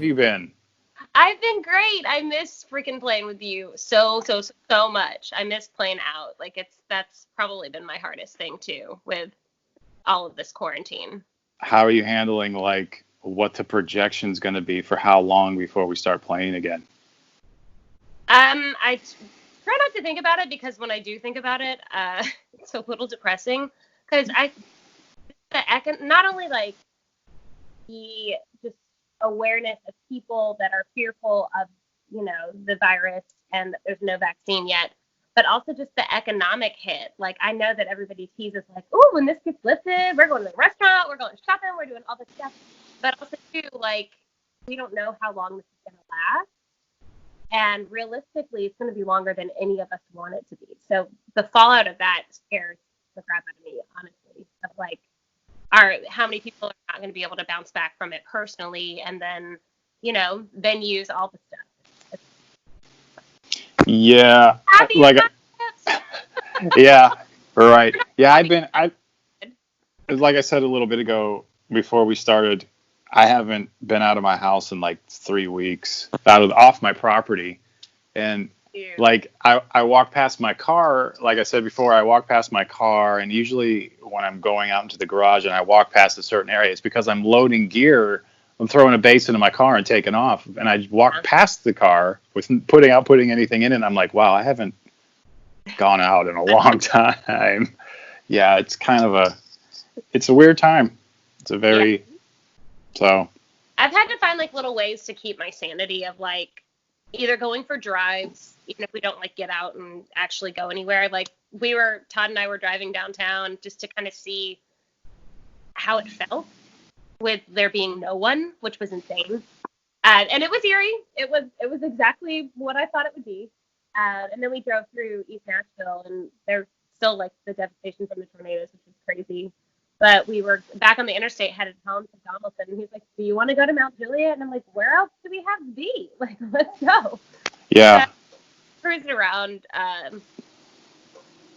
you been? I've been great. I miss freaking playing with you so much. I miss playing out. Like that's probably been my hardest thing too with all of this quarantine. How are you handling like what the projection's going to be for how long before we start playing again? I try not to think about it because when I do think about it, it's a little depressing because not only like the just awareness of people that are fearful of, the virus and that there's no vaccine yet, but also just the economic hit. Like, I know that everybody teases like, oh, when this gets lifted, we're going to the restaurant, we're going shopping, we're doing all this stuff. But also, too, like, we don't know how long this is going to last. And realistically, it's going to be longer than any of us want it to be. So the fallout of that scares the crap out of me, honestly, of like, how many people are not going to be able to bounce back from it personally, and then, venues, all the stuff. Yeah, yeah, right. Yeah, like I said a little bit ago before we started, I haven't been out of my house in like 3 weeks, off my property. And like I walk past my car, like I said before, I walk past my car, and usually when I'm going out into the garage and I walk past a certain area, it's because I'm loading gear. I'm throwing a bass into my car and taking off, and I walk past the car with putting anything in it, and I'm like, wow, I haven't gone out in a long time. Yeah, it's kind of it's a weird time. It's a very, so. I've had to find like little ways to keep my sanity of like either going for drives, even if we don't like get out and actually go anywhere. Like Todd and I were driving downtown just to kind of see how it felt with there being no one, which was insane. And it was eerie. It was exactly what I thought it would be. And then we drove through East Nashville, and there's still like the devastation from the tornadoes, which was crazy. But we were back on the interstate headed home to Donaldson, and he's like, do you want to go to Mount Juliet? And I'm like, where else do we have to be? Like, let's go. Yeah. So, cruising around,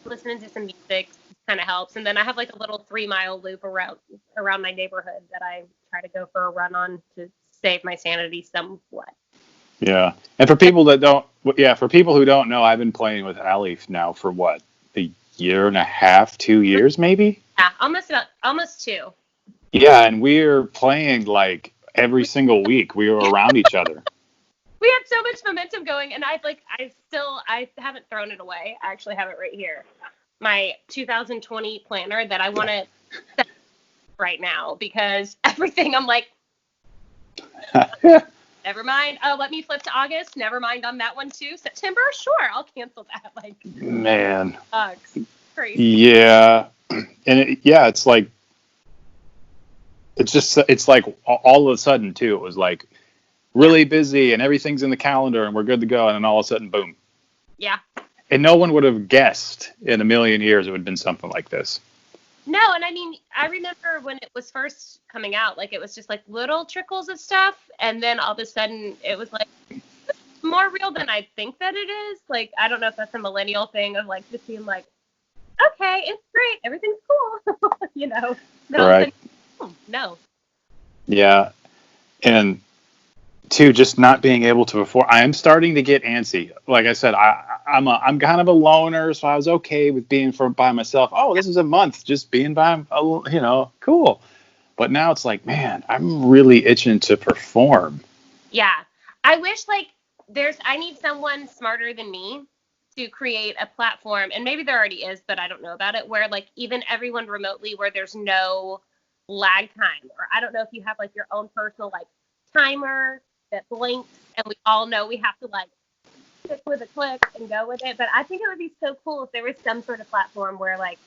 listening to some music kind of helps. And then I have like a little 3-mile loop around my neighborhood that I try to go for a run on to save my sanity somewhat. Yeah. And for people who don't know, I've been playing with Aly now for what? A year and a half, 2 years maybe? Yeah, almost 2. Yeah, and we're playing like every single week. We were around each other. We had so much momentum going, and I haven't thrown it away. I actually have it right here. My 2020 planner that I want to set right now, because everything I'm like, never mind. Oh, let me flip to August. Never mind on that one too. September, sure, I'll cancel that. Like, man, crazy. Yeah, and it's like, it's like all of a sudden too. It was like really busy, and everything's in the calendar, and we're good to go, and then all of a sudden, boom. Yeah. And no one would have guessed in a million years it would have been something like this. No, and I mean, I remember when it was first coming out, like it was just like little trickles of stuff, and then all of a sudden it was like more real than I think that it is. Like, I don't know if that's a millennial thing of like just being like, okay, it's great, everything's cool, Right. No. Yeah, and two, just not being able to perform. I am starting to get antsy. Like I said, I'm kind of a loner, so I was okay with being by myself. Oh, this is a month just being cool. But now it's like, man, I'm really itching to perform. Yeah, I wish I need someone smarter than me to create a platform, and maybe there already is, but I don't know about it, where like even everyone remotely, where there's no lag time, or I don't know if you have like your own personal like timer that blinks, and we all know we have to like stick with a click and go with it. But I think it would be so cool if there was some sort of platform where like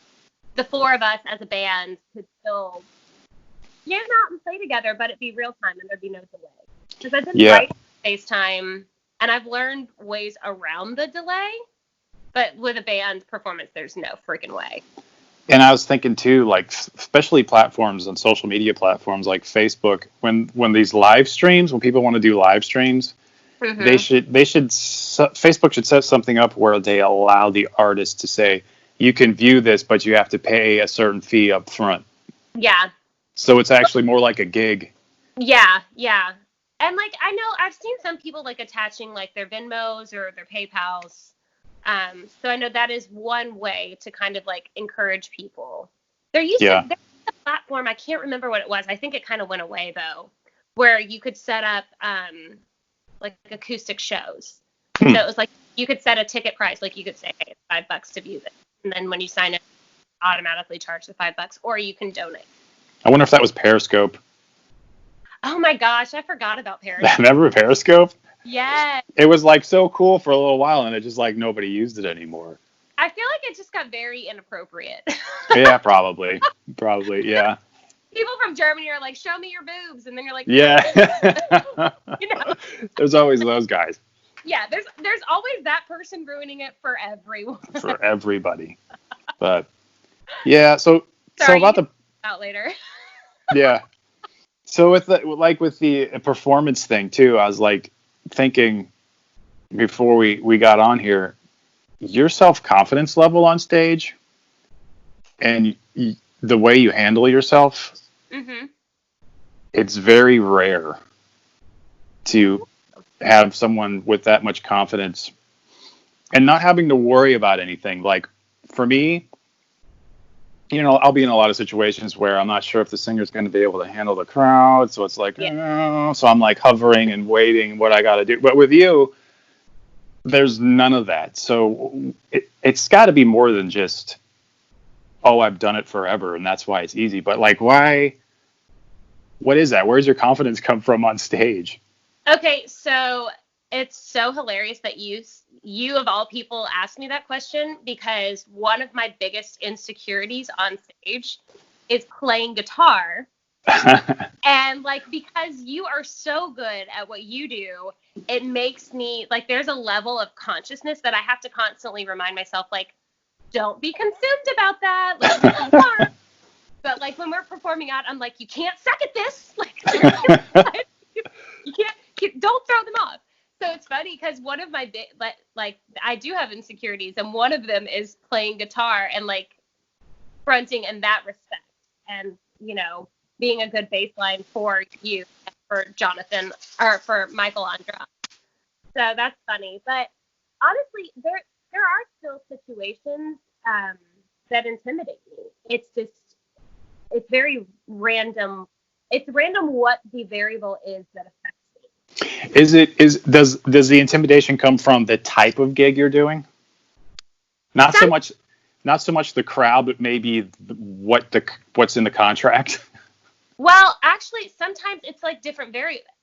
the 4 of us as a band could still jam out and play together, but it'd be real time and there'd be no delay. Because I've been writing FaceTime, and I've learned ways around the delay, but with a band performance, there's no freaking way. And I was thinking too, like especially platforms and social media platforms like Facebook, when these live streams, when people want to do live streams, mm-hmm. Facebook should set something up where they allow the artist to say, you can view this, but you have to pay a certain fee up front. Yeah. So it's actually more like a gig. Yeah. And And like, I know I've seen some people like attaching like their Venmos or their PayPals. So I know that is one way to kind of like encourage people. There was a platform, I can't remember what it was. I think it kind of went away though, where you could set up like acoustic shows. So it was like you could set a ticket price, like you could say, hey, it's $5 to view this, and then when you sign up, automatically charge the $5, or you can donate. I wonder if that was Periscope. Oh my gosh, I forgot about Periscope. Remember Periscope? Yeah. It was like so cool for a little while, and it just like nobody used it anymore. I feel like it just got very inappropriate. Yeah, probably, yeah. People from Germany are like, "Show me your boobs," and then you're like, "Yeah." You know? There's always those guys. Yeah, there's always that person ruining it for everyone. For everybody. But yeah, so Sorry, about the out later. Yeah. So with the performance thing too, I was like thinking before we got on here, your self-confidence level on stage and the way you handle yourself, it's very rare to have someone with that much confidence and not having to worry about anything. Like for me, I'll be in a lot of situations where I'm not sure if the singer's going to be able to handle the crowd. So it's like, so I'm like hovering and waiting what I got to do. But with you, there's none of that. So it's got to be more than just, oh, I've done it forever and that's why it's easy. But like, why? What is that? Where's your confidence come from on stage? Okay, so it's so hilarious that you of all people asked me that question, because one of my biggest insecurities on stage is playing guitar. And like, because you are so good at what you do, it makes me like, there's a level of consciousness that I have to constantly remind myself, like, don't be consumed about that. Like, but like when we're performing out, I'm like, you can't suck at this. Like, you can't, don't throw them off. So it's funny because one of my like I do have insecurities, and one of them is playing guitar and like fronting in that respect, and being a good bass line for you, for Jonathan, or for Michael on drum. So that's funny. But honestly, there are still situations that intimidate me. It's very random. It's random what the variable is that affects me. Does the intimidation come from the type of gig you're doing? Not so much the crowd, but maybe what's in the contract. Well, actually, sometimes it's like different.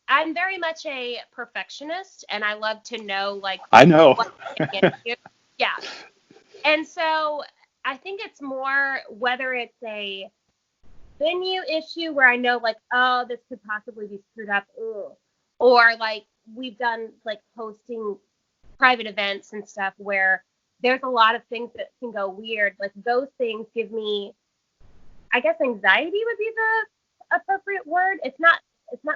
I'm very much a perfectionist, and I love to know like. I know. Yeah, and so I think it's more whether it's a venue issue where I know like, oh, this could possibly be screwed up. Ugh. Or like we've done like hosting private events and stuff where there's a lot of things that can go weird. Like those things give me, I guess, anxiety would be the appropriate word. It's not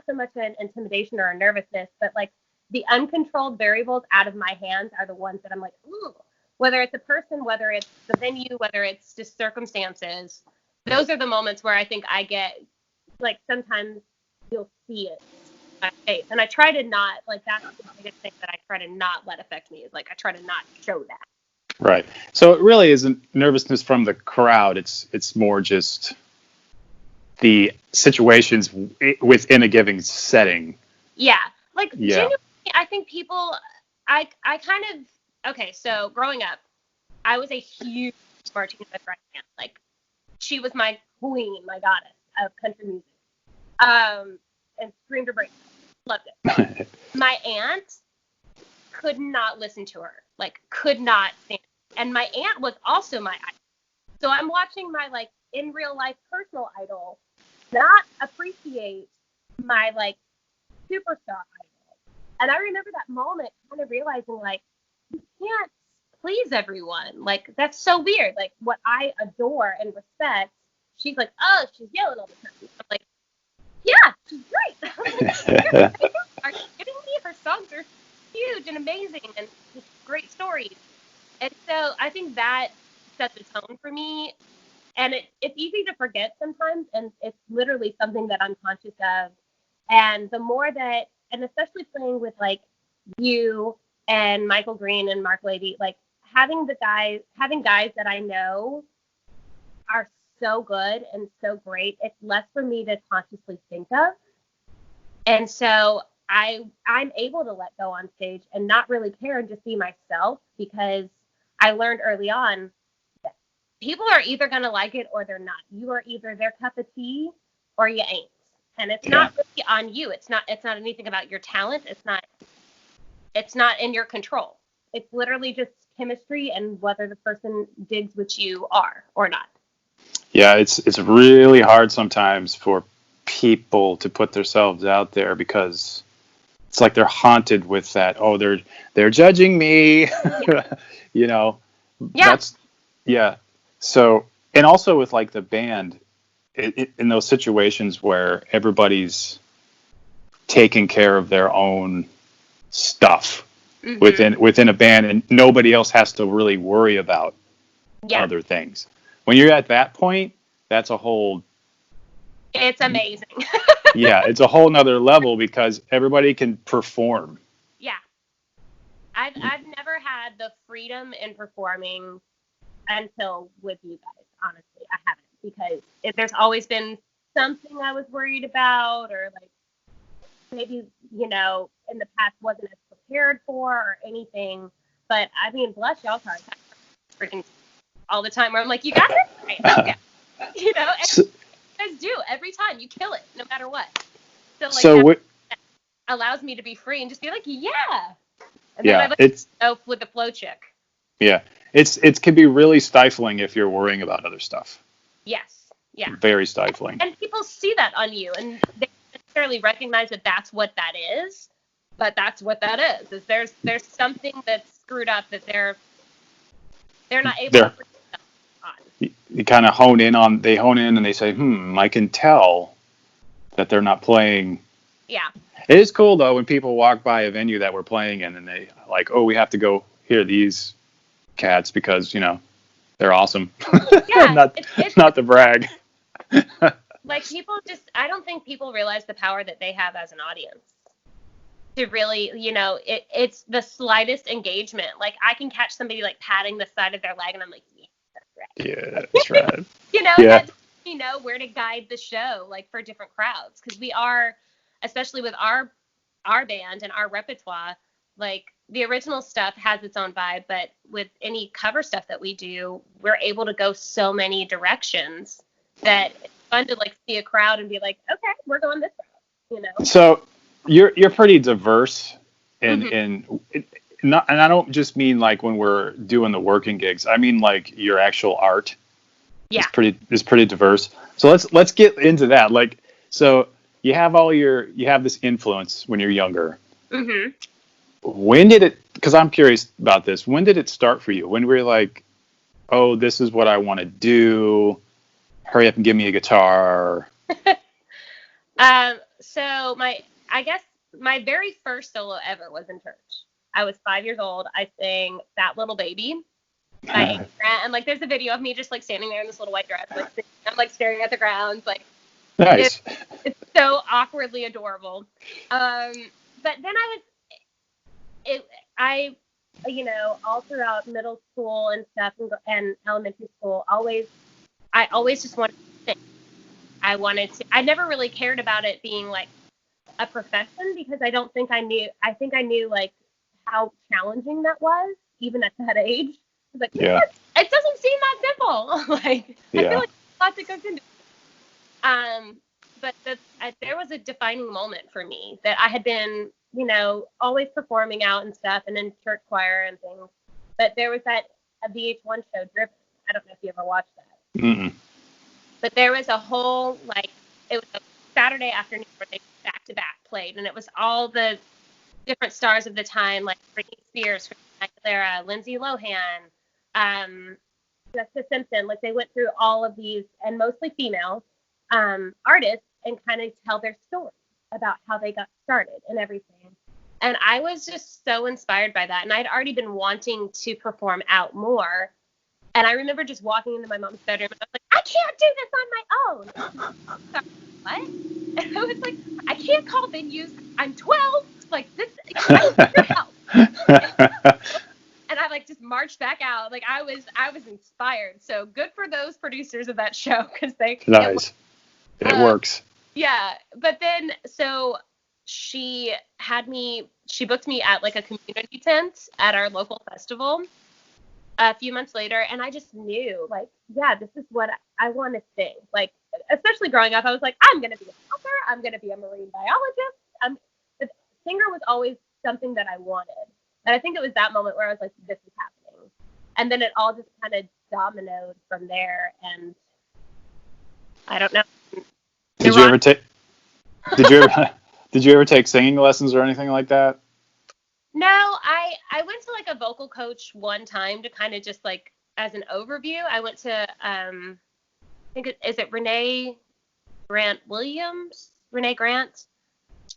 so much an intimidation or a nervousness, but like the uncontrolled variables out of my hands are the ones that I'm like, ooh, whether it's a person, whether it's the venue, whether it's just circumstances. Those are the moments where I think I get like, sometimes you'll see it. Face. And I try to not, like, that's the biggest thing that I try to not let affect me, is like I try to not show that. Right. So it really isn't nervousness from the crowd. It's more just the situations within a given setting. Yeah. Like, genuinely, I think people, I kind of, okay, so growing up, I was a huge Martina McBride fan. Like, she was my queen, my goddess of country music. And screamed her brains out. Loved it. My aunt could not listen to her. Like, could not stand it. And my aunt was also my idol. So I'm watching my, like, in real life personal idol not appreciate my, like, superstar idol. And I remember that moment kind of realizing, like, you can't please everyone. Like, that's so weird. Like, what I adore and respect, she's like, oh, she's yelling all the time. I'm like, yeah, she's great. Are you kidding me? Her songs are huge and amazing and just great stories. And so I think that set the tone for me. And it's easy to forget sometimes, and it's literally something that I'm conscious of. And the more that and especially playing with like you and Michael Green and Mark Lady, like having guys that I know are so good and so great, it's less for me to consciously think of. And so I'm able to let go on stage and not really care and just be myself, because I learned early on that people are either going to like it or they're not. You are either their cup of tea or you ain't. And it's not really on you. It's not anything about your talent. It's not in your control. It's literally just chemistry and whether the person digs what you are or not. Yeah, it's really hard sometimes for people to put themselves out there, because it's like they're haunted with that. Oh, they're judging me. You know. Yeah. So, and also with like the band, in those situations where everybody's taking care of their own stuff within a band, and nobody else has to really worry about other things. When you're at that point, that's a whole. It's amazing. Yeah, it's a whole nother level because everybody can perform. Yeah. I've never had the freedom in performing until with you guys. Honestly, I haven't, because there's always been something I was worried about, or like maybe, in the past wasn't as prepared for or anything. But I mean, bless y'all hearts, freaking all the time where I'm like, you got this right. And you guys do every time. You kill it, no matter what. So like, that allows me to be free and just be like, yeah. And then it's with the flow chick. Yeah, it can be really stifling if you're worrying about other stuff. Yes. Yeah. Very stifling. And people see that on you, and they don't necessarily recognize that that's what that is, but that's what that is. Is there's something that's screwed up that they're not able to put on. You kind of hone in and they say, I can tell that they're not playing. Yeah. It is cool though when people walk by a venue that we're playing in and they like, oh, we have to go hear these cats because they're awesome. Yeah. not to brag. Like I don't think people realize the power that they have as an audience. To really, it's the slightest engagement. Like I can catch somebody like patting the side of their leg, and I'm like, yeah, that's right. Yeah, that's right. That's where to guide the show, like for different crowds, because we are, especially with our band and our repertoire, like the original stuff has its own vibe, but with any cover stuff that we do, we're able to go so many directions that it's fun to like see a crowd and be like, okay, we're going this route, So you're pretty diverse and I don't just mean like when we're doing the working gigs. I mean like your actual art. Yeah. is pretty diverse. So let's get into that. Like, so you have this influence when you're younger. Mm-hmm. When did it, because I'm curious about this, when did it start for you? When were you like, oh, this is what I want to do, hurry up and give me a guitar? So I guess my very first solo ever was in church. I was 5 years old. I sang That Little Baby by Amy Grant, and like there's a video of me just like standing there in this little white dress, like singing. I'm like staring at the ground, like nice. It's so awkwardly adorable. But then I all throughout middle school and stuff and elementary school, I always just wanted to sing. I never really cared about it being like a profession, because I think I knew like how challenging that was even at that age. I was like, yeah, it doesn't seem that simple. Like, I feel like a lot that goes into it. But there was a defining moment for me that I had been, always performing out and stuff and in church choir and things. But there was a VH1 show, Driven. I don't know if you ever watched that. Mm-mm. But there was a whole, like, it was a Saturday afternoon where they back-to-back played, and it was all the different stars of the time, like Britney Spears, Aguilera, Lindsay Lohan, Jessica Simpson. Like, they went through all of these, and mostly female artists, and kind of tell their story about how they got started and everything. And I was just so inspired by that. And I'd already been wanting to perform out more. And I remember just walking into my mom's bedroom and I was like, I can't do this on my phone. Sorry, what? And I was like, I can't call venues. I'm 12. Like, this, I need your help. And I like just marched back out. Like I was inspired. So good for those producers of that show because Nice. It works. Yeah, but then so she booked me at like a community tent at our local festival a few months later, and I just knew like, yeah, this is what I want to sing. Like, especially growing up, I was like, I'm gonna be a author. I'm gonna be a marine biologist. The singer was always something that I wanted. And I think it was that moment where I was like, this is happening. And then it all just kind of dominoed from there. And I don't know. Did you ever take singing lessons or anything like that? No, I went to like a vocal coach one time to kind of just like as an overview. I went to I think is it Renee Grant Williams? Renee Grant.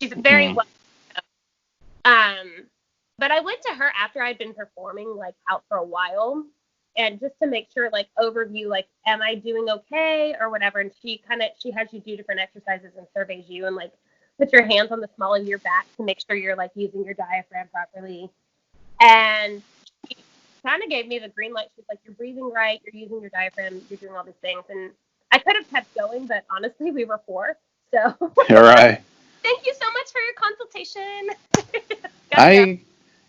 She's very well. But I went to her after I'd been performing like out for a while, and just to make sure like overview like, am I doing okay or whatever. And she has you do different exercises and surveys you and like put your hands on the small of your back to make sure you're like using your diaphragm properly. And she kind of gave me the green light. She's like, you're breathing right, you're using your diaphragm, you're doing all these things. And I could have kept going, but honestly, we were 4. So All right. Thank you so much for your consultation.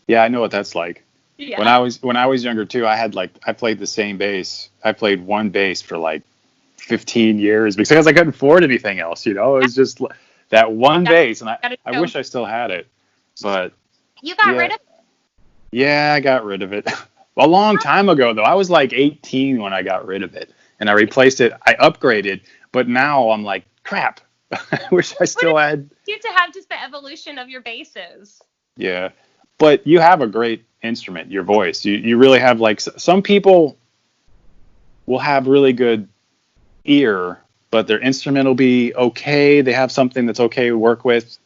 Yeah, I know what that's like. Yeah. When I was younger too, I played the same bass. I played one bass for like 15 years because I couldn't afford anything else, It was just that one bass, and I wish I still had it. But you got rid of it? Yeah, I got rid of it. A long time ago though. I was like 18 when I got rid of it, and I replaced it. I upgraded, but now I'm like, crap. I wish I still had. You to have just the evolution of your basses. Yeah. But you have a great instrument, your voice. You really have like some people will have really good ear, but their instrument will be okay. They have something that's okay to work with.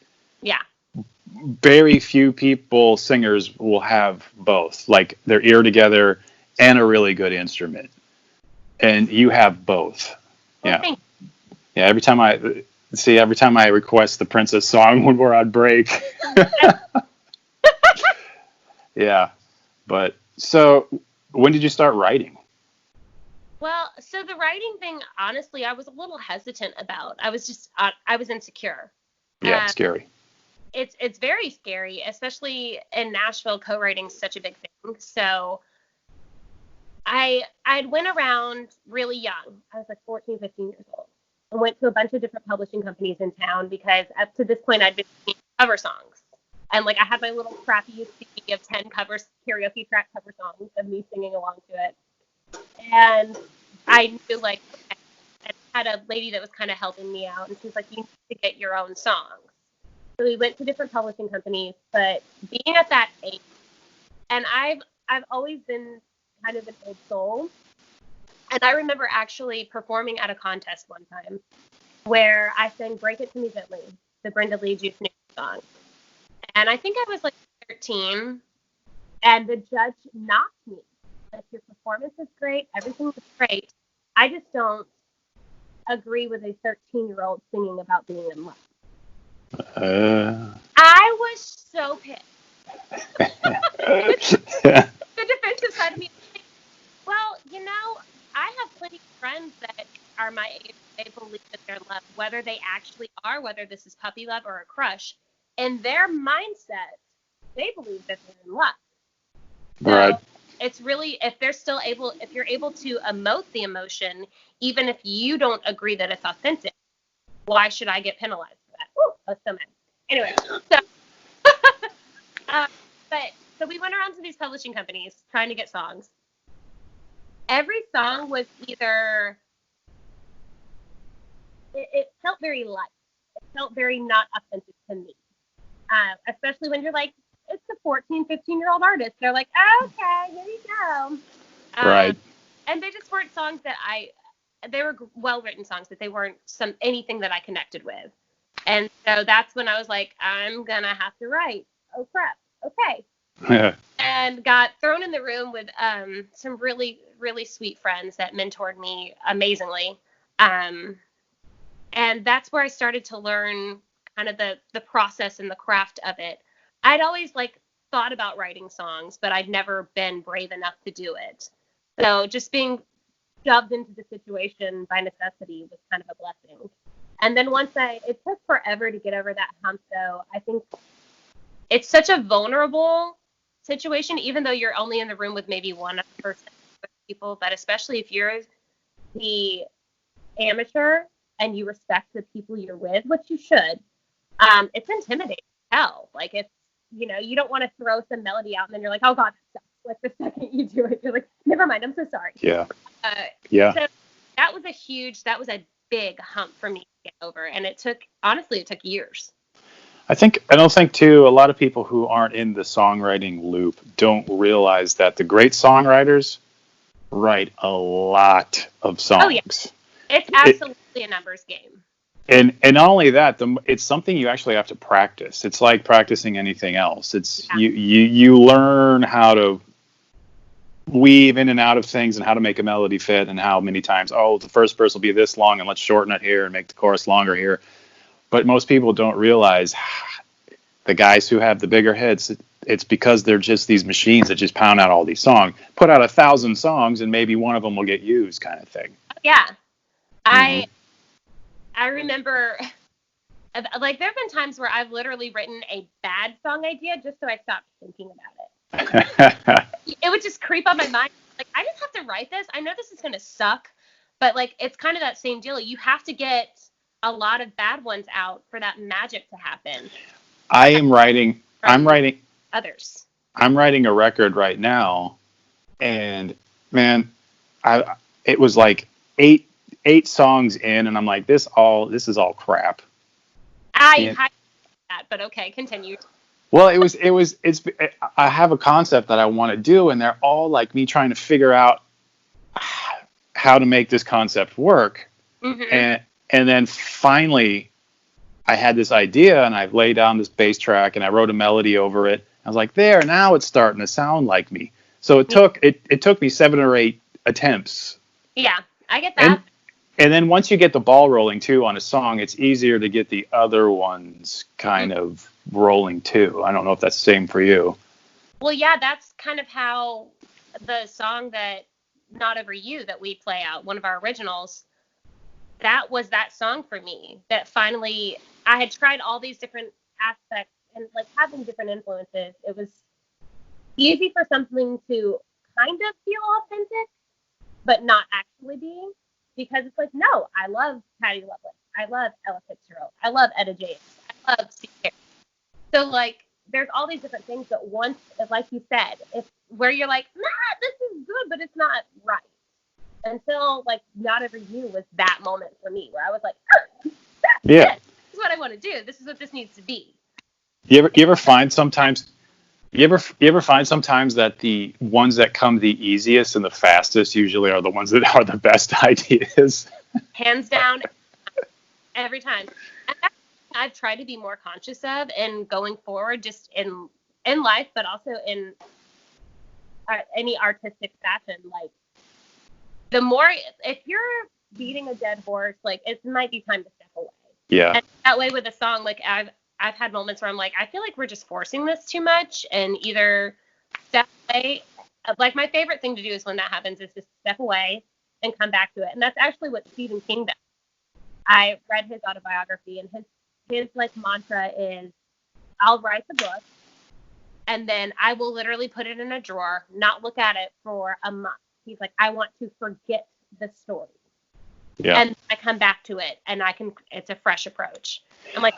Yeah. Very few singers will have both, like their ear together and a really good instrument. And you have both. Well, yeah. Yeah. Every time I request the Princess song, one more I'd break. Yeah. But so when did you start writing? Well, so the writing thing, honestly, I was a little hesitant about. I was insecure. Yeah, scary. It's very scary, especially in Nashville. Co-writing is such a big thing. So I'd went around really young. I was like 14, 15 years old. I went to a bunch of different publishing companies in town because up to this point I'd been singing cover songs. And like I had my little crappy CD of 10 karaoke track cover songs of me singing along to it. And I knew like I had a lady that was kind of helping me out, and she was like, you need to get your own songs. So we went to different publishing companies, but being at that age, and I've always been kind of an old soul. And I remember actually performing at a contest one time where I sang Break It To Me Gently, the Brenda Lee Juice New song. And I think I was like 13, and the judge knocked me. Like, your performance is great, everything was great. I just don't agree with a 13-year-old singing about being in love. I was so pissed. The defensive side of me, well, I have plenty of friends that are my age. They believe that they're in love, whether they actually are, whether this is puppy love or a crush. In their mindset, they believe that they're in love. So right. It's really, if you're able to emote the emotion, even if you don't agree that it's authentic, why should I get penalized for that? Ooh, that's so mad. Anyway, so we went around to these publishing companies trying to get songs. Every song was either, it felt very light. It felt very not authentic to me. Especially when you're like, it's a 14, 15-year-old artist. They're like, okay, here you go. Right. And they just weren't songs that they were well-written songs, but they weren't anything that I connected with. And so that's when I was like, I'm going to have to write. Oh, crap. Okay. And got thrown in the room with some really, really sweet friends that mentored me amazingly. And that's where I started to learn kind of the process and the craft of it. I'd always like thought about writing songs, but I'd never been brave enough to do it. So just being shoved into the situation by necessity was kind of a blessing. And then it took forever to get over that hump though. I think it's such a vulnerable situation, even though you're only in the room with maybe one other person, people, but especially if you're the amateur and you respect the people you're with, which you should, it's intimidating as hell. Like it's, you don't want to throw some melody out and then you're like, oh God, that sucks. Like the second you do it, you're like, never mind, I'm so sorry. Yeah. Yeah. So that was a big hump for me to get over. And it took years. I don't think too, a lot of people who aren't in the songwriting loop don't realize that the great songwriters write a lot of songs. Oh, yeah. It's absolutely a numbers game. And not only that, it's something you actually have to practice. It's like practicing anything else. It's you learn how to weave in and out of things and how to make a melody fit and how many times, the first verse will be this long and let's shorten it here and make the chorus longer here. But most people don't realize the guys who have the bigger hits, it's because they're just these machines that just pound out all these songs, put out 1,000 songs and maybe one of them will get used kind of thing. Yeah. I remember, like, there have been times where I've literally written a bad song idea just so I stopped thinking about it. It would just creep on my mind. Like, I just have to write this. I know this is going to suck, but, like, it's kind of that same deal. You have to get a lot of bad ones out for that magic to happen. I'm writing others. I'm writing a record right now, and, man, it was like eight songs in, and I'm like, this is all crap. I that, but okay, continue. Well, I have a concept that I want to do, and they're all like me trying to figure out how to make this concept work. Mm-hmm. And then finally I had this idea, and I laid down this bass track and I wrote a melody over it. I was like, now it's starting to sound like me. So it took me 7 or 8 attempts. Yeah, I get that. And then once you get the ball rolling too on a song, it's easier to get the other ones kind of rolling too. I don't know if that's the same for you. Well, yeah, that's kind of how the song that Not Over You that we play out, one of our originals, that was that song for me. That finally, I had tried all these different aspects and like having different influences. It was easy for something to kind of feel authentic, but not actually be. Because it's like, no, I love Patti Lovelace. I love Ella Fitzgerald. I love Etta James. I love Steve Perry. So, like, there's all these different things that once, like you said, it's where you're like, this is good, but it's not right. Until, like, Not Over You was that moment for me where I was like, this is what I want to do. This is what this needs to be. You ever find sometimes... You ever find sometimes that the ones that come the easiest and the fastest usually are the ones that are the best ideas? Hands down, every time. And that's what I've tried to be more conscious of and going forward, just in life, but also in any artistic fashion. Like, the more, if you're beating a dead horse, like, it might be time to step away. Yeah. And that way with a song, like, I've had moments where I'm like, I feel like we're just forcing this too much and either step away. Like, my favorite thing to do is when that happens is just step away and come back to it. And that's actually what Stephen King does. I read his autobiography, and his like mantra is, I'll write the book and then I will literally put it in a drawer, not look at it for a month. He's like, I want to forget the story. Yeah. And I come back to it and it's a fresh approach. I'm like,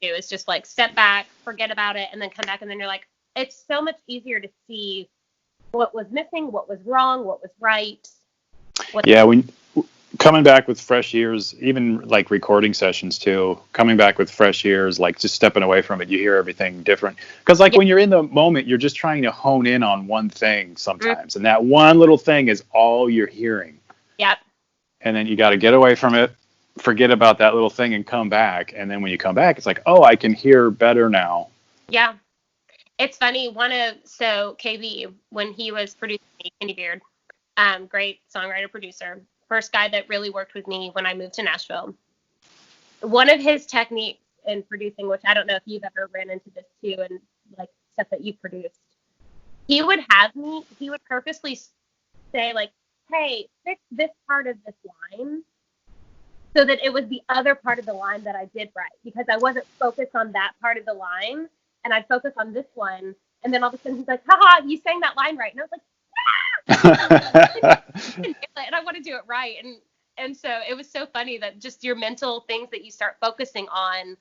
is just like step back, forget about it, and then come back, and then you're like, it's so much easier to see what was missing, what was wrong, what was right. When coming back with fresh ears, even like recording sessions too, coming back with fresh ears, like just stepping away from it, you hear everything different. Because like when you're in the moment, you're just trying to hone in on one thing sometimes, and that one little thing is all you're hearing. Yep. And then you got to get away from it, forget about that little thing, and come back. And then when you come back, it's like, I can hear better now. Yeah. It's funny. So KB, when he was producing Candy Beard, great songwriter, producer, first guy that really worked with me when I moved to Nashville. one of his techniques in producing, which I don't know if you've ever ran into this too, and like stuff that you've produced, he would purposely say like, hey, fix this part of this line, so that it was the other part of the line that I did right, because I wasn't focused on that part of the line, and I'd focus on this one, and then all of a sudden he's like, haha, you sang that line right. And I was like, and I want to do it right. And so it was so funny that just your mental things that you start focusing on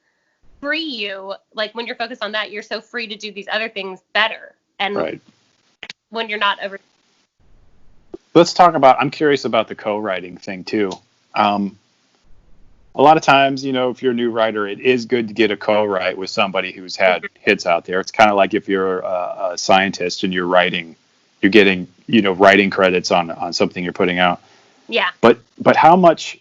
free you. Like when you're focused on that, you're so free to do these other things better. And right. When you're not over. Let's talk about, I'm curious about the co-writing thing too. A lot of times, if you're a new writer, it is good to get a co-write with somebody who's had hits out there. It's kind of like if you're a scientist and you're getting, writing credits on something you're putting out. Yeah. But how much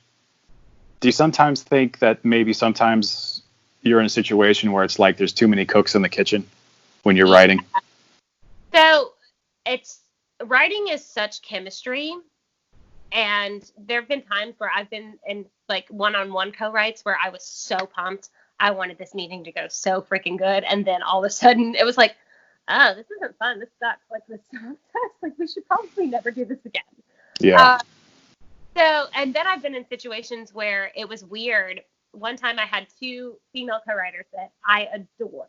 do you sometimes think that maybe sometimes you're in a situation where it's like there's too many cooks in the kitchen when you're writing? So writing is such chemistry. And there have been times where I've been in like one-on-one co-writes where I was so pumped. I wanted this meeting to go so freaking good. And then all of a sudden it was like, oh, this isn't fun. This sucks. Like, this sucks. Like, we should probably never do this again. Yeah. And then I've been in situations where it was weird. One time I had two female co-writers that I adored.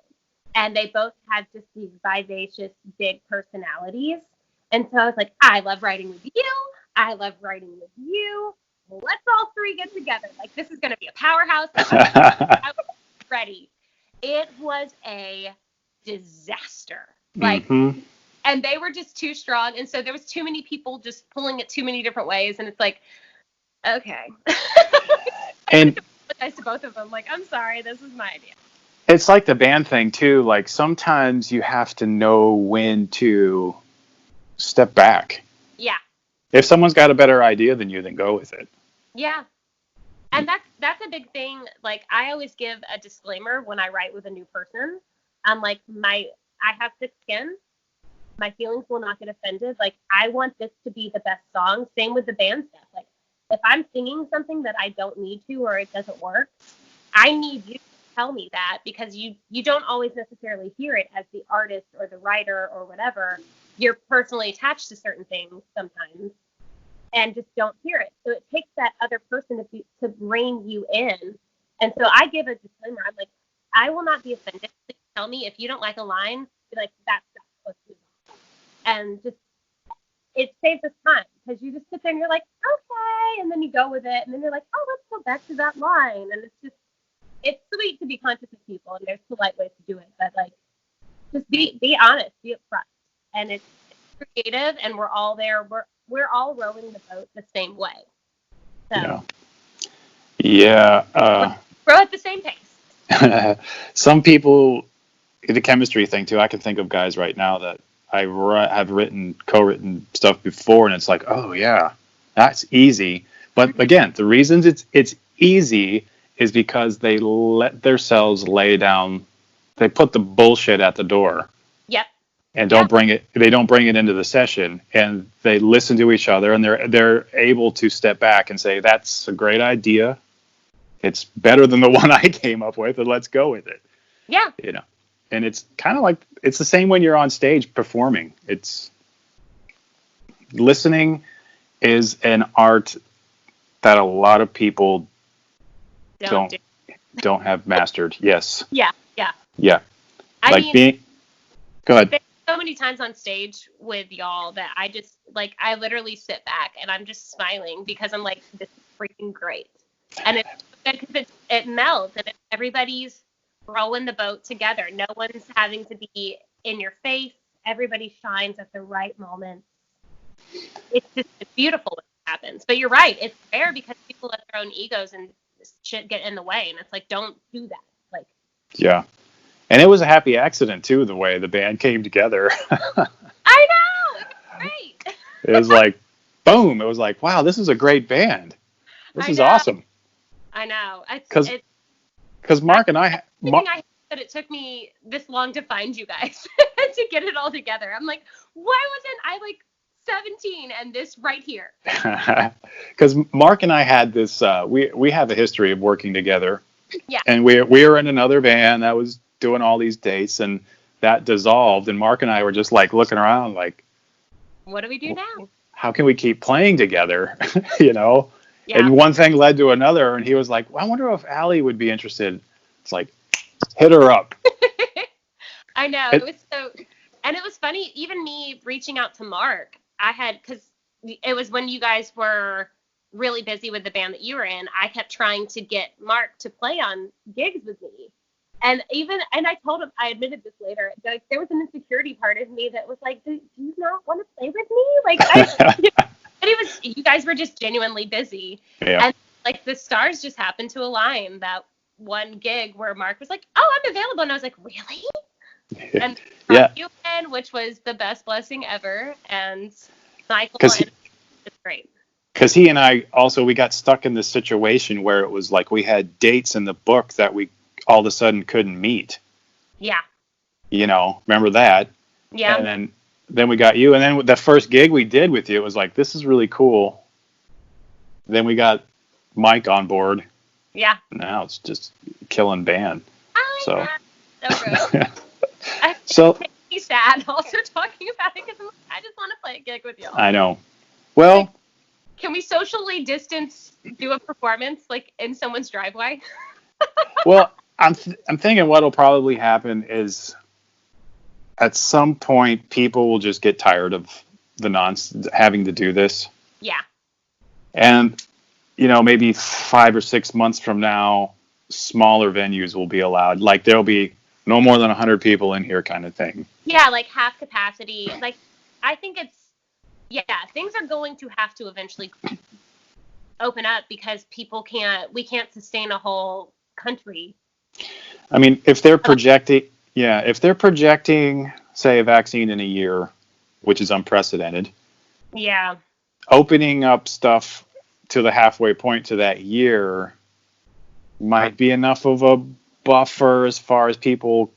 And they both had just these vivacious, big personalities. And so I was like, I love writing with you. I love writing with you. Let's all three get together. Like, this is going to be a powerhouse. I was ready. It was a disaster. Like, and they were just too strong. And so there was too many people just pulling it too many different ways. And it's like, okay. And I apologize to both of them. Like, I'm sorry. This is my idea. It's like the band thing, too. Like, sometimes you have to know when to step back. Yeah. If someone's got a better idea than you, then go with it. Yeah. And that's a big thing. Like, I always give a disclaimer when I write with a new person. I'm like, I have thick skin. My feelings will not get offended. Like, I want this to be the best song. Same with the band stuff. Like, if I'm singing something that I don't need to or it doesn't work, I need you to tell me that, because you don't always necessarily hear it as the artist or the writer or whatever. You're personally attached to certain things sometimes and just don't hear it. So it takes that other person to rein you in. And so I give a disclaimer. I'm like, I will not be offended. Please tell me if you don't like a line, be like, that's supposed to be. And just, it saves us time, because you just sit there and you're like, okay. And then you go with it. And then you're like, oh, let's go back to that line. And it's sweet to be conscious of people, and there's polite ways to do it. But like, just be honest, be upfront. And it's creative, and we're all there. We're all rowing the boat the same way. So yeah. Row at the same pace. Some people, the chemistry thing too. I can think of guys right now that I have co-written stuff before, and it's like, oh yeah, that's easy. But again, the reasons it's easy is because they let themselves lay down. They put the bullshit at the door. Yep. And they don't bring it into the session, and they listen to each other, and they're able to step back and say, that's a great idea. It's better than the one I came up with, and let's go with it. Yeah. And it's kind of like, it's the same when you're on stage performing. It's listening is an art that a lot of people don't have mastered. Yes. Yeah. Go ahead. So many times on stage with y'all that I just, like, I literally sit back and I'm just smiling because I'm like, this is freaking great. And it's good because it melds, and everybody's rowing the boat together. No one's having to be in your face. Everybody shines at the right moment. It's beautiful when it happens. But you're right. It's rare because people let their own egos and shit get in the way. And it's like, don't do that. Like, yeah. And it was a happy accident, too, the way the band came together. I know! It was great! It was like, boom! It was like, wow, this is a great band. This is awesome. I know. Because Mark and I... that it took me this long to find you guys to get it all together. I'm like, why wasn't I, like, 17 and this right here? Because Mark and I had this... we have a history of working together Yeah. And we were in another band that was doing all these dates, and that dissolved. And Mark and I were just like looking around, like, What do we do now? how can we keep playing together? you know? Yeah. And one thing led to another, and he was like, well, I wonder if Aly would be interested. It's like, hit her up. I know. It- It was so, and it was funny, even me reaching out to Mark, because it was when you guys were really busy with the band that you were in, I kept trying to get Mark to play on gigs with me. And I told him, I admitted this later, like there was an insecurity part of me that was like, do you not want to play with me? Like, but you guys were just genuinely busy. yeah. And like the stars just happened to align that one gig where Mark was like, oh, I'm available. And I was like, really? And Yeah. you in, which was the best blessing ever. And Michael, and it's great. Because he and I also, we got stuck in this situation where it was like we had dates in the book that we all of a sudden couldn't meet. Yeah. Remember that? Yeah. And then we got you. And then the first gig we did with you, it was like, this is really cool. Then we got Mike on board. Yeah. Now it's just killing band. So good. So He's sad also talking about it because I just want to play a gig with y'all. I know. Well, like, can we socially distance do a performance like in someone's driveway? Well, I'm thinking what'll probably happen is at some point people will just get tired of the having to do this. Yeah. And maybe 5 or 6 months from now, smaller venues will be allowed. Like there'll be no more than 100 people in here kind of thing. Yeah, like half capacity. Like I think things are going to have to eventually open up because we can't sustain a whole country. I mean, if they're projecting, say, a vaccine in a year, which is unprecedented. Yeah. Opening up stuff to the halfway point to that year might be enough of a buffer as far as people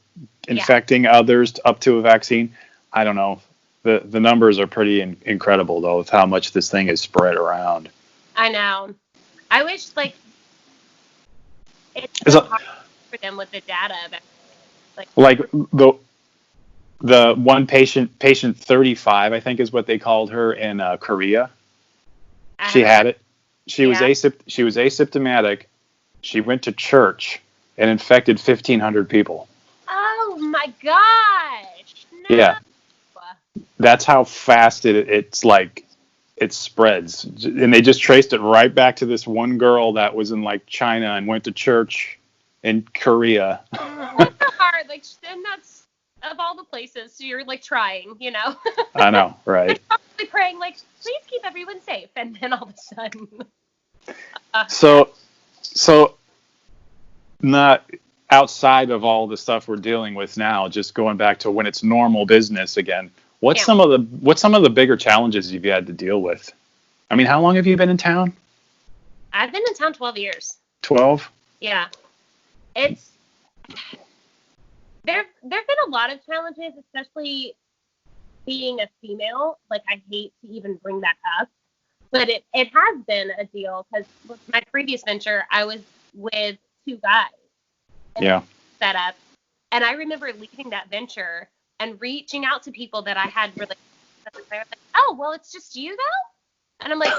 infecting others up to a vaccine. I don't know. The numbers are pretty incredible, though, with how much this thing is spread around. I know. I wish, it's so hard for them with the data. Like the one patient 35, I think is what they called her in Korea. She had it. She was asymptomatic. She went to church and infected 1,500 people. Oh my gosh! No. Yeah, that's how fast it spreads, and they just traced it right back to this one girl that was in like China and went to church in Korea. That's so hard. And that's of all the places, so you're trying, I know, right? Probably praying please keep everyone safe, and then all of a sudden. So not outside of all the stuff we're dealing with now, just going back to when it's normal business again. What's some of the bigger challenges you've had to deal with? I mean, how long have you been in town? I've been in town 12 years. 12? Yeah. It's there've been a lot of challenges, especially being a female. I hate to even bring that up, but it has been a deal because with my previous venture, I was with two guys. Yeah. Set up, and I remember leaving that venture and reaching out to people that I had really. Oh, well, it's just you though, and I'm like,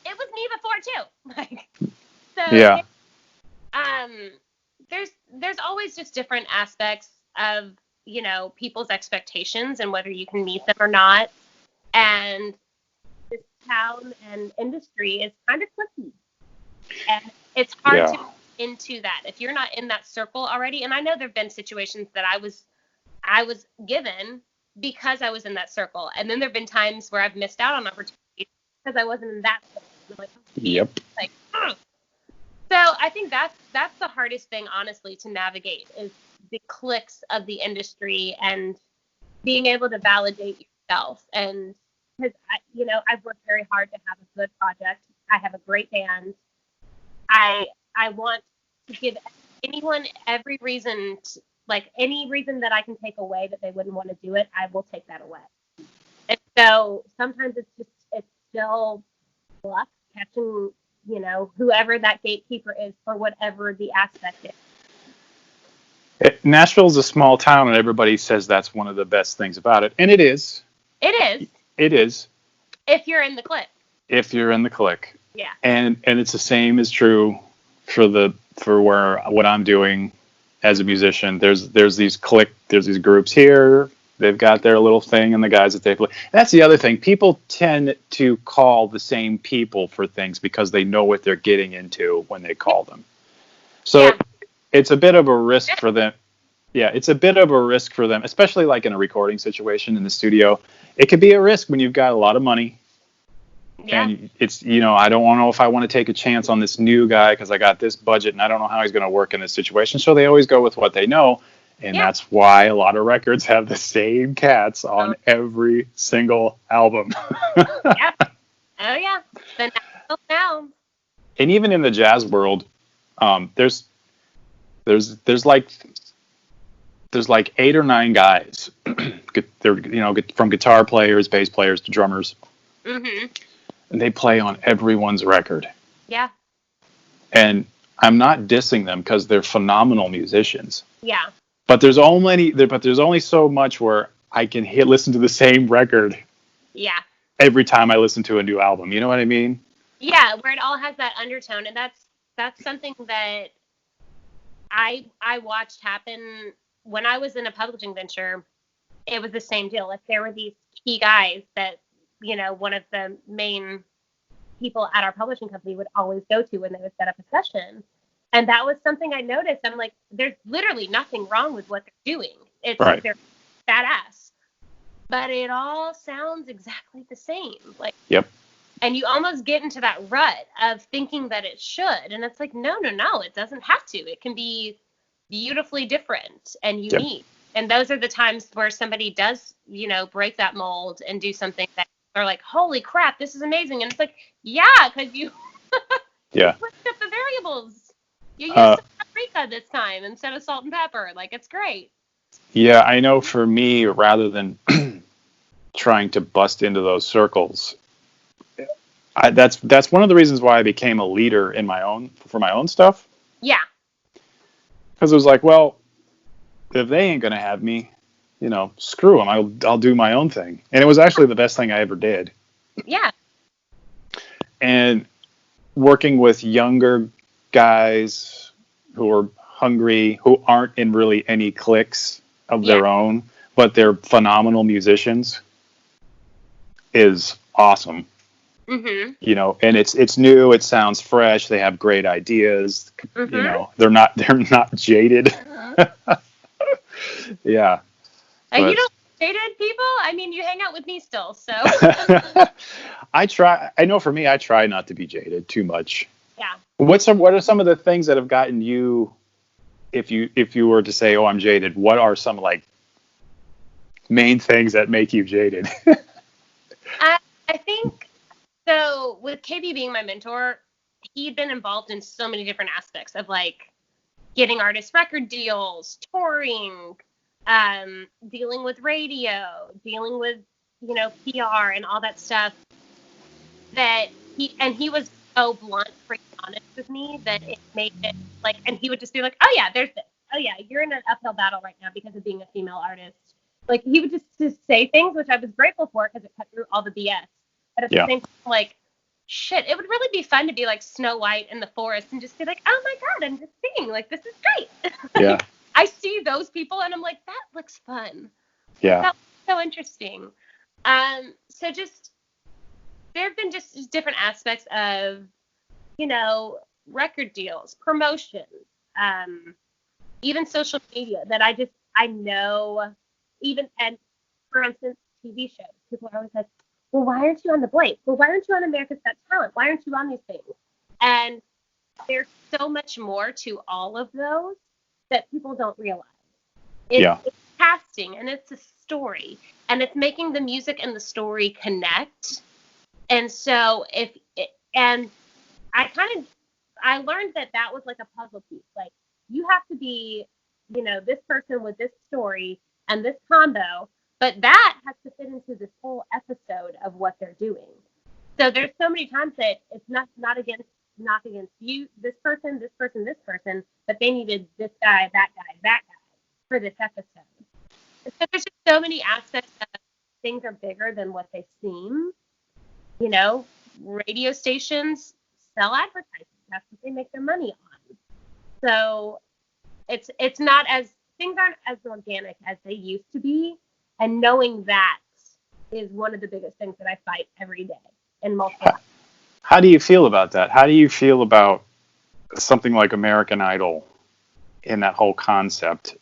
it was me before too. So yeah. There's always just different aspects of people's expectations and whether you can meet them or not, and this town and industry is kind of clicky, and it's hard to into that if you're not in that circle already. And I know there've been situations that I was given because I was in that circle, and then there've been times where I've missed out on opportunities because I wasn't in that circle. Yep. So I think that's the hardest thing, honestly, to navigate is the cliques of the industry and being able to validate yourself. And because I've worked very hard to have a good project. I have a great band. I want to give anyone every reason, any reason that I can take away that they wouldn't want to do it, I will take that away. And so sometimes it's still luck, catching whoever that gatekeeper is for whatever the aspect is. Nashville's a small town, and everybody says that's one of the best things about it, and it is. It is. It is. If you're in the clique. If you're in the clique. Yeah. And it's the same is true for what I'm doing as a musician. There's these groups here. They've got their little thing, and the guys that they play. That's the other thing. People tend to call the same people for things because they know what they're getting into when they call them. So it's a bit of a risk for them. Yeah, it's a bit of a risk for them, especially like in a recording situation in the studio. It could be a risk when you've got a lot of money. Yeah. And it's, I don't know if I want to take a chance on this new guy because I got this budget and I don't know how he's going to work in this situation. So they always go with what they know. And that's why a lot of records have the same cats on every single album. Yeah. Oh, yeah. The Nashville sound. And even in the jazz world, there's like 8 or 9 guys. They're, from guitar players, bass players to drummers. Mm-hmm. And they play on everyone's record. Yeah. And I'm not dissing them because they're phenomenal musicians. Yeah. But there's only so much where I can listen to the same record. Yeah. Every time I listen to a new album, you know what I mean? Yeah, where it all has that undertone, and that's something that I watched happen when I was in a publishing venture. It was the same deal. Like there were these key guys that one of the main people at our publishing company would always go to when they would set up a session. And that was something I noticed. I'm like, there's literally nothing wrong with what they're doing. It's right. They're badass. But it all sounds exactly the same. Like, yep. And you almost get into that rut of thinking that it should. And it's like, no, it doesn't have to. It can be beautifully different and unique. Yep. And those are the times where somebody does, break that mold and do something that they're like, holy crap, this is amazing. And it's like, yeah, because you switched up the variables. You used paprika this time instead of salt and pepper. Like, it's great. Yeah, I know for me, rather than trying to bust into those circles, that's one of the reasons why I became a leader for my own stuff. Yeah. Because it was like, well, if they ain't going to have me, screw them. I'll do my own thing. And it was actually the best thing I ever did. Yeah. And working with younger guys who are hungry, who aren't in really any cliques of their own, but they're phenomenal musicians, is awesome. Mm-hmm. And it's new, it sounds fresh, they have great ideas. Mm-hmm. They're not jaded. Yeah. And you don't jaded people? I mean, you hang out with me still, so. I know for me, I try not to be jaded too much. Yeah. What are some of the things that have gotten you, if you were to say, oh, I'm jaded, what are some main things that make you jaded? I think, so with KB being my mentor, he'd been involved in so many different aspects of getting artist record deals, touring, dealing with radio, dealing with, PR and all that stuff, that he was so blunt, freaking honest with me that it made it and he would just be like, oh yeah, there's this. Oh yeah, you're in an uphill battle right now because of being a female artist. He would just say things, which I was grateful for because it cut through all the BS. But at the same time, shit, it would really be fun to be like Snow White in the forest and just be like, oh my God, I'm just singing. This is great. Yeah. I see those people and I'm like, that looks fun. Yeah. That looks so interesting. So just, there have been just different aspects of, record deals, promotions, even social media that I know, even, and for instance, TV shows. People are always like, well, why aren't you on The Blake? Well, why aren't you on America's Got Talent? Why aren't you on these things? And there's so much more to all of those that people don't realize. It's casting, and it's a story, and it's making the music and the story connect. And so I learned that was like a puzzle piece. You have to be, this person with this story and this combo, but that has to fit into this whole episode of what they're doing. So there's so many times that it's not against knock against you, this person, this person, this person, but they needed this guy, that guy for this episode. And so there's just so many aspects of things are bigger than what they seem. You know, radio stations sell advertising. That's what they make their money on. So it's not as, things aren't as organic as they used to be. And knowing that is one of the biggest things that I fight every day in multiple. How do you feel about that? How do you feel about something like American Idol in that whole concept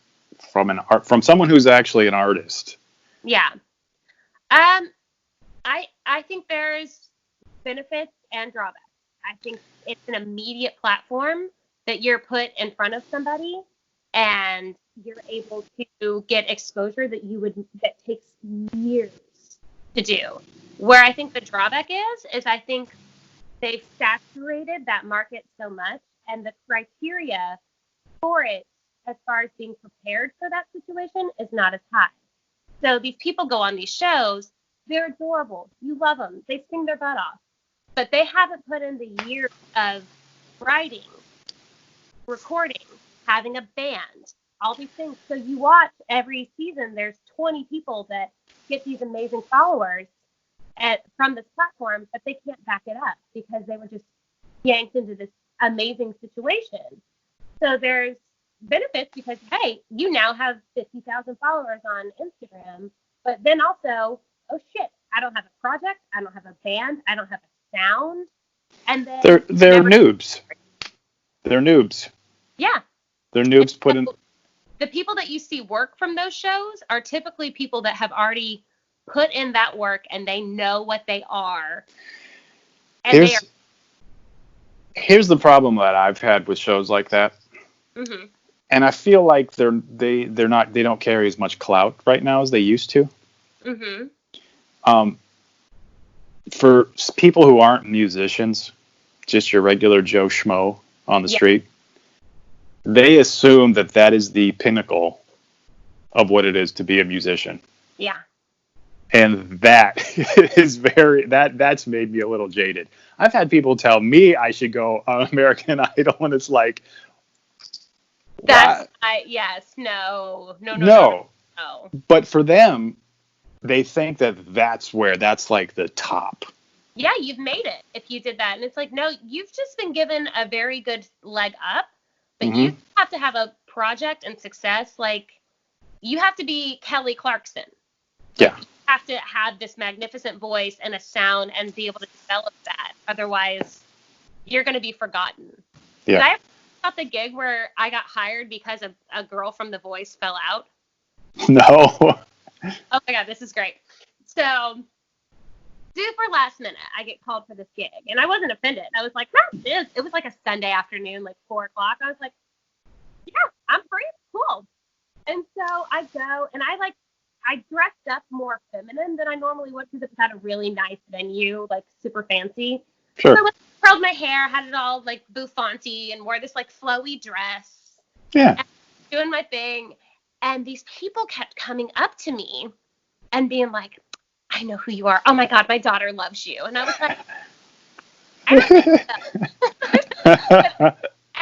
from someone who's actually an artist? Yeah. I think there's benefits and drawbacks. I think it's an immediate platform that you're put in front of somebody and you're able to get exposure that takes years to do. Where I think the drawback is I think they've saturated that market so much, and the criteria for it as far as being prepared for that situation is not as high. So these people go on these shows, they're adorable. You love them. They sing their butt off. But they haven't put in the years of writing, recording, having a band, all these things. So you watch every season, there's 20 people that get these amazing followers from this platform, but they can't back it up because they were just yanked into this amazing situation. So there's benefits because, hey, you now have 50,000 followers on Instagram, but then also, oh shit, I don't have a project, I don't have a band, I don't have a sound, and then they're noobs. They're noobs. Yeah. They're noobs put in. The people that you see work from those shows are typically people that have already put in that work and they know what they are. And here's the problem that I've had with shows like that. Mm-hmm. And I feel like they don't carry as much clout right now as they used to. Mm-hmm. For people who aren't musicians, just your regular Joe Schmo on the street, they assume that is the pinnacle of what it is to be a musician. Yeah. And that is that's made me a little jaded. I've had people tell me I should go on American Idol, and it's like, no. But for them, they think that's like the top. Yeah, you've made it if you did that. And it's like, no, you've just been given a very good leg up, but Mm-hmm. you have to have a project and success. Like, you have to be Kelly Clarkson. Yeah. You have to have this magnificent voice and a sound and be able to develop that. Otherwise, you're going to be forgotten. Yeah. Did I ever talk about the gig where I got hired because a girl from The Voice fell out? No. Oh my God, this is great. So, super last minute, I get called for this gig, and I wasn't offended. I was like, it was like a Sunday afternoon, like 4 o'clock. I was like, yeah, I'm free, cool. And so I go, and I dressed up more feminine than I normally would because it was at a really nice venue, like super fancy. Sure. So I curled my hair, had it all like bouffanty, and wore this like flowy dress. Yeah. And doing my thing. And these people kept coming up to me and being like, I know who you are. Oh my God, my daughter loves you. And I was like, I don't think so.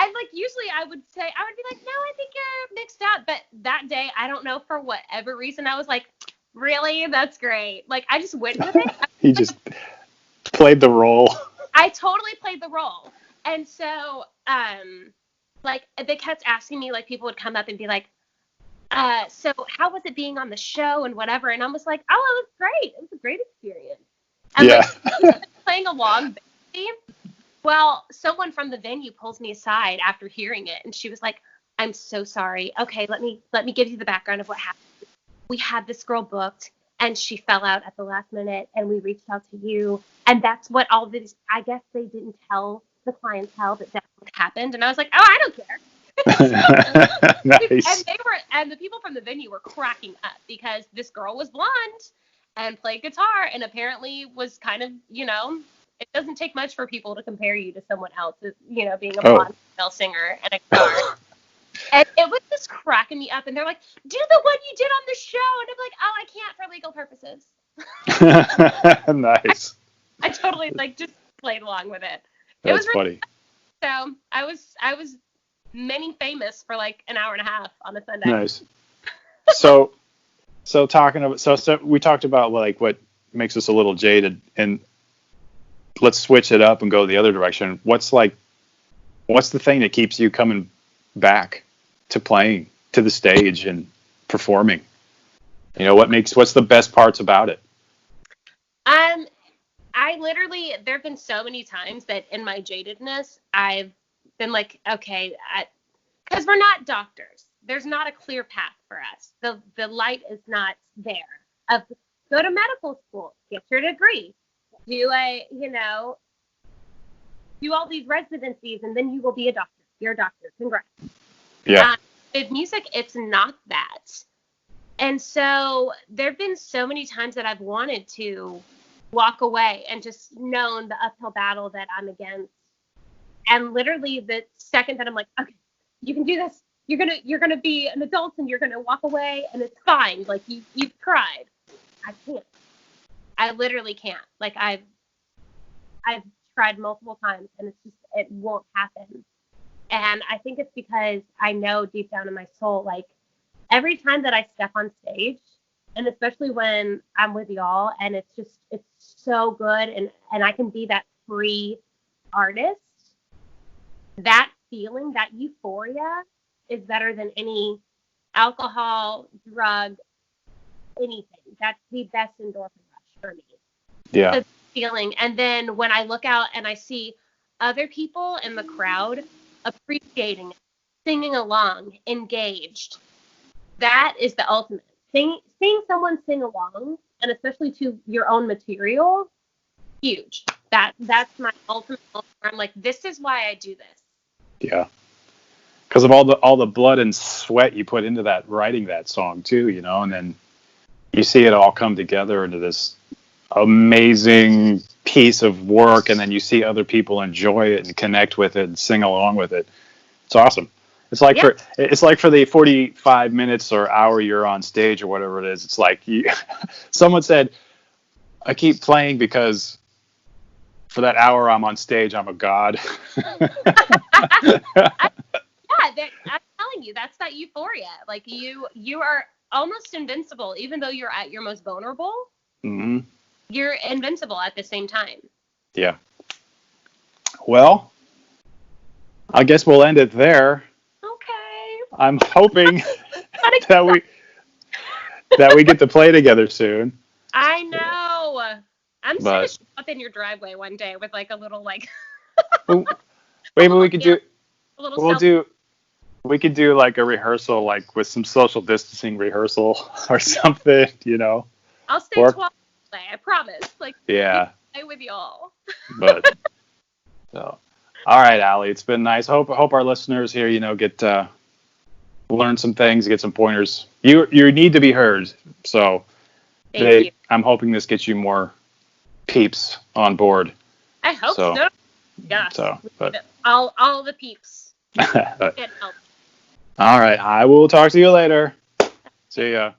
And like usually I would be like, no, I think you're mixed up. But that day, I don't know, for whatever reason, I was like, really? That's great. Like, I just went with it. He just played the role. I totally played the role. And so, like, they kept asking me, like, people would come up and be like, so how was it being on the show and whatever? And I was like, oh, it was great. It was a great experience. And like, playing along, well, someone from the venue pulls me aside after hearing it, and she was like, I'm so sorry. Okay, let me give you the background of what happened. We had this girl booked, and she fell out at the last minute, and we reached out to you, and that's what all this, I guess they didn't tell the clientele that that's what happened. And I was like, oh, I don't care. Nice. And the people from the venue were cracking up because this girl was blonde and played guitar, and apparently was kind of, it doesn't take much for people to compare you to someone else, being a blonde female singer and a guitar. And it was just cracking me up. And they're like, do the one you did on the show. And I'm like, oh, I can't for legal purposes. Nice. I totally just played along with it. That's funny. So I was many famous for like an hour and a half on a Sunday. Nice. So talking about so we talked about like what makes us a little jaded, and let's switch it up and go the other direction. What's the thing that keeps you coming back to playing, to the stage and performing? You know, what's the best parts about it? I literally, there have been so many times that in my jadedness, I've been like, okay, because we're not doctors. There's not a clear path for us. The light is not there. Go to medical school, get your degree, do all these residencies, and then you will be a doctor. You're a doctor. Congrats. Yeah. With music, it's not that. And so there have been so many times that I've wanted to walk away and just known the uphill battle that I'm against. And literally the second that I'm like, okay, you can do this. You're gonna be an adult and you're gonna walk away and it's fine. Like you've tried. I can't. I literally can't. Like I've tried multiple times and it won't happen. And I think it's because I know deep down in my soul, like every time that I step on stage, and especially when I'm with y'all and it's so good and I can be that free artist, that feeling, that euphoria is better than any alcohol, drug, anything. That's the best endorphin rush for me. Yeah. The feeling. And then when I look out and I see other people in the crowd appreciating it, singing along, engaged, that is the ultimate. Seeing someone sing along, and especially to your own material, huge. That's my ultimate goal. I'm like, this is why I do this. Yeah. Because of all the blood and sweat you put into that, writing that song too, you know, and then you see it all come together into this amazing piece of work, and then you see other people enjoy it and connect with it and sing along with it. It's awesome. It's like for the 45 minutes or hour you're on stage or whatever it is. It's like someone said, I keep playing because for that hour I'm on stage, I'm a god. I'm telling you, that's that euphoria. Like you are almost invincible, even though you're at your most vulnerable. Mm-hmm. You're invincible at the same time. Yeah. Well, I guess we'll end it there. Okay. I'm hoping that we get to play together soon. I know. I'm just gonna show up in your driveway one day with like a little like. Maybe we could do. We could do like a rehearsal, like with some social distancing rehearsal or something, you know. I'll stay 12 today, I promise. Like, yeah. Play with y'all. But so, all right, Aly, it's been nice. Hope our listeners here, you know, get learn some things, get some pointers. You need to be heard. So, Thank you. I'm hoping this gets you more peeps on board. I hope so. Yeah. So, but all the peeps. All right. I will talk to you later. See ya.